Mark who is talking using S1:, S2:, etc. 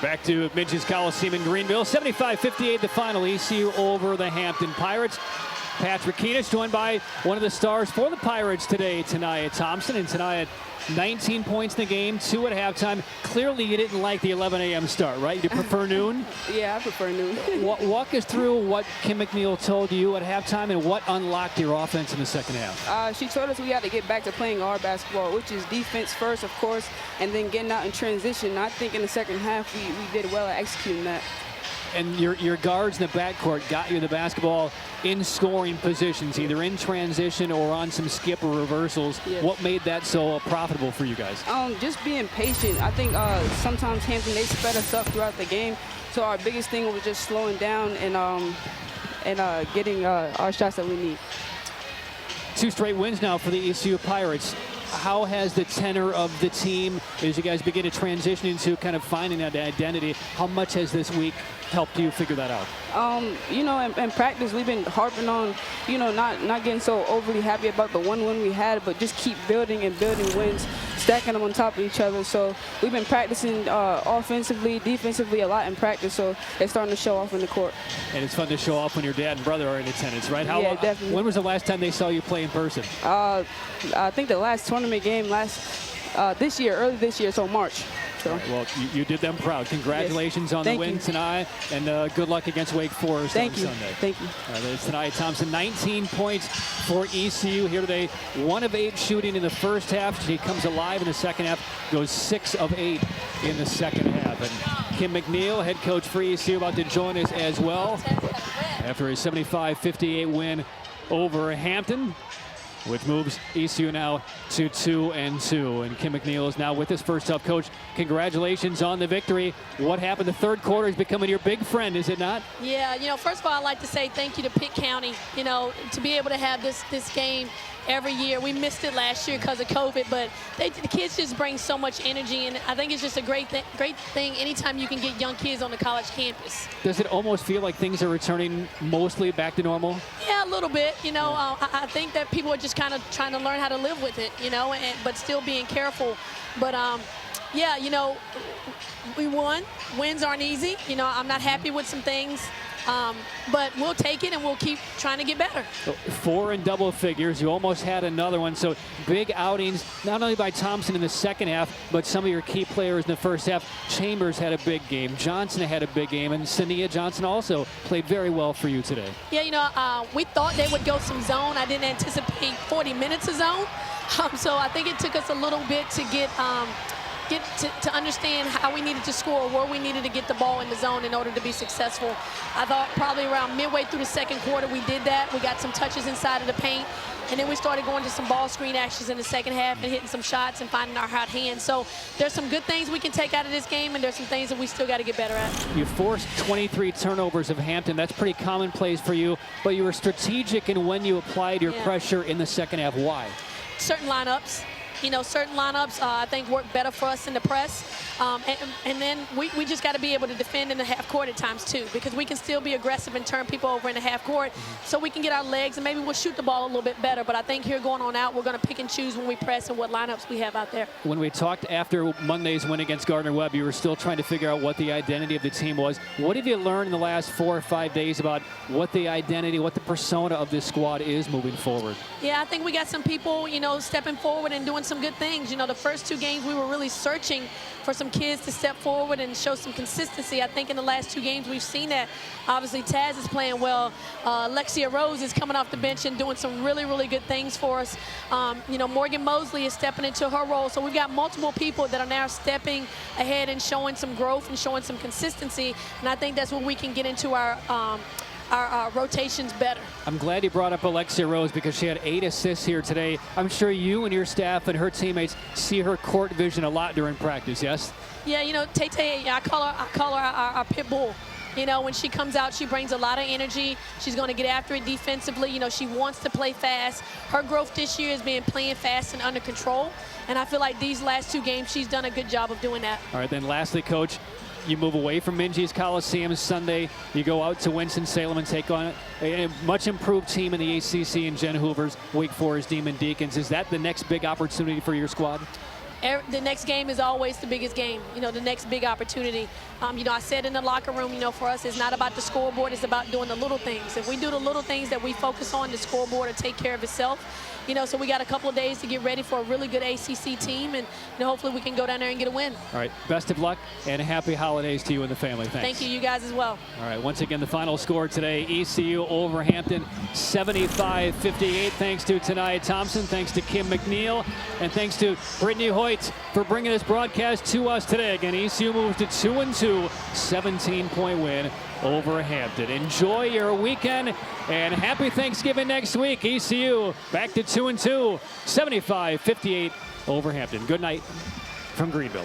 S1: Back to Midges Coliseum in Greenville. 75-58 the final. ECU over the Hampton Pirates. Patrick Keenis joined by one of the stars for the Pirates today, Tania Thompson. And Tania, 19 points in the game, 2 at halftime. Clearly you didn't like the 11 a.m. start, right? You prefer noon?
S2: Yeah, I prefer noon.
S1: Walk us through what Kim McNeil told you at halftime and what unlocked your offense in the second half.
S2: She told us we had to get back to playing our basketball, which is defense first, of course, and then getting out in transition. I think in the second half we did well at executing that.
S1: And your guards in the backcourt got you the basketball in scoring positions, either in transition or on some skip or reversals.
S2: Yes.
S1: What made that so profitable for you guys?
S2: Just being patient. I think sometimes Hampton, they sped us up throughout the game. So our biggest thing was just slowing down and getting our shots that we need.
S1: 2 straight wins now for the ECU Pirates. How has the tenor of the team, as you guys begin to transition into kind of finding that identity, how much has this week helped you figure that out?
S2: You know, in practice, we've been harping on, you know, not getting so overly happy about the one win we had, but just keep building and building wins, stacking them on top of each other. So we've been practicing offensively, defensively a lot in practice, so it's starting to show off in the court.
S1: And it's fun to show off when your dad and brother are in attendance, right?
S2: Yeah, definitely.
S1: When was the last time they saw you play in person?
S2: I think the last tournament game this year, early this year, so March. So.
S1: Right, well, you did them proud. Congratulations on the win tonight, and good luck against Wake Forest on Sunday.
S2: Thank you.
S1: There's Tania Thompson, 19 points for ECU here today. 1 of 8 shooting in the first half. She comes alive in the second half, goes 6 of 8 in the second half. And Kim McNeil, head coach for ECU, about to join us as well after a 75-58 win over Hampton, which moves ECU now to 2-2. And Kim McNeil is now with us. First up, Coach, congratulations on the victory. What happened? The third quarter is becoming your big friend, is it not?
S3: Yeah, you know, first of all, I'd like to say thank you to Pitt County, you know, to be able to have this game every year. We missed it last year because of COVID, but the kids just bring so much energy, and I think it's just a great thing anytime you can get young kids on the college campus.
S1: Does it almost feel like things are returning mostly back to normal?
S3: Yeah, a little bit. You know, I think that people are just kind of trying to learn how to live with it, you know, but still being careful. But yeah, you know, we won. Wins aren't easy. You know, I'm not happy with some things. But we'll take it and we'll keep trying to get better.
S1: 4 in double figures. You almost had another one. So big outings, not only by Thompson in the second half, but some of your key players in the first half. Chambers had a big game. Johnson had a big game. And Sania Johnson also played very well for you today.
S3: Yeah, you know, we thought they would go some zone. I didn't anticipate 40 minutes of zone. So I think it took us a little bit to get to understand how we needed to score, where we needed to get the ball in the zone in order to be successful. I thought probably around midway through the second quarter we did that. We got some touches inside of the paint, and then we started going to some ball screen actions in the second half and hitting some shots and finding our hot hands. So there's some good things we can take out of this game, and there's some things that we still got to get better at.
S1: You forced 23 turnovers of Hampton. That's pretty commonplace for you, but you were strategic in when you applied your pressure in the second half. Why?
S3: Certain lineups. You know, certain lineups I think work better for us in the press. And then we just got to be able to defend in the half court at times too, because we can still be aggressive and turn people over in the half court so we can get our legs, and maybe we'll shoot the ball a little bit better. But I think here going on out, we're going to pick and choose when we press and what lineups we have out there.
S1: When we talked after Monday's win against Gardner-Webb, you were still trying to figure out what the identity of the team was. What have you learned in the last 4 or 5 days about what the identity, what the persona of this squad is moving forward?
S3: Yeah, I think we got some people, you know, stepping forward and doing some good things. You know, the first 2 games we were really searching for some kids to step forward and show some consistency. I think in the last 2 games we've seen that. Obviously, Taz is playing well. Alexia Rose is coming off the bench and doing some really, really good things for us. You know, Morgan Mosley is stepping into her role. So we've got multiple people that are now stepping ahead and showing some growth and showing some consistency. And I think that's where we can get into our rotations better.
S1: I'm glad you brought up Alexia Rose because she had 8 assists here today. I'm sure you and your staff and her teammates see her court vision a lot during practice, yes?
S3: Yeah, you know, Tay, I call her our pit bull. You know, when she comes out, she brings a lot of energy. She's going to get after it defensively. You know, she wants to play fast. Her growth this year has been playing fast and under control. And I feel like these last 2 games, she's done a good job of doing that.
S1: All right, then lastly, Coach, you move away from Minges Coliseum Sunday. You go out to Winston-Salem and take on a much improved team in the ACC and Jen Hoover's Wake Forest Demon Deacons. Is that the next big opportunity for your squad?
S3: the next game is always the biggest game, you know, the next big opportunity. You know, I said in the locker room, you know, for us, it's not about the scoreboard, it's about doing the little things. If we do the little things that we focus on, the scoreboard will take care of itself. You know, so we got a couple of days to get ready for a really good ACC team, and you know, hopefully we can go down there and get a win.
S1: All right, best of luck and happy holidays to you and the family. Thanks.
S3: Thank you, you guys as well.
S1: All right, once again, the final score today, ECU over Hampton, 75-58. Thanks to Tanaya Thompson, thanks to Kim McNeil, and thanks to Brittany Hoyt for bringing this broadcast to us today. Again, ECU moves to 2-2, 17-point win over Hampton. Enjoy your weekend and happy Thanksgiving next week. ECU back to 2-2, 75-58 over Hampton. Good night from Greenville.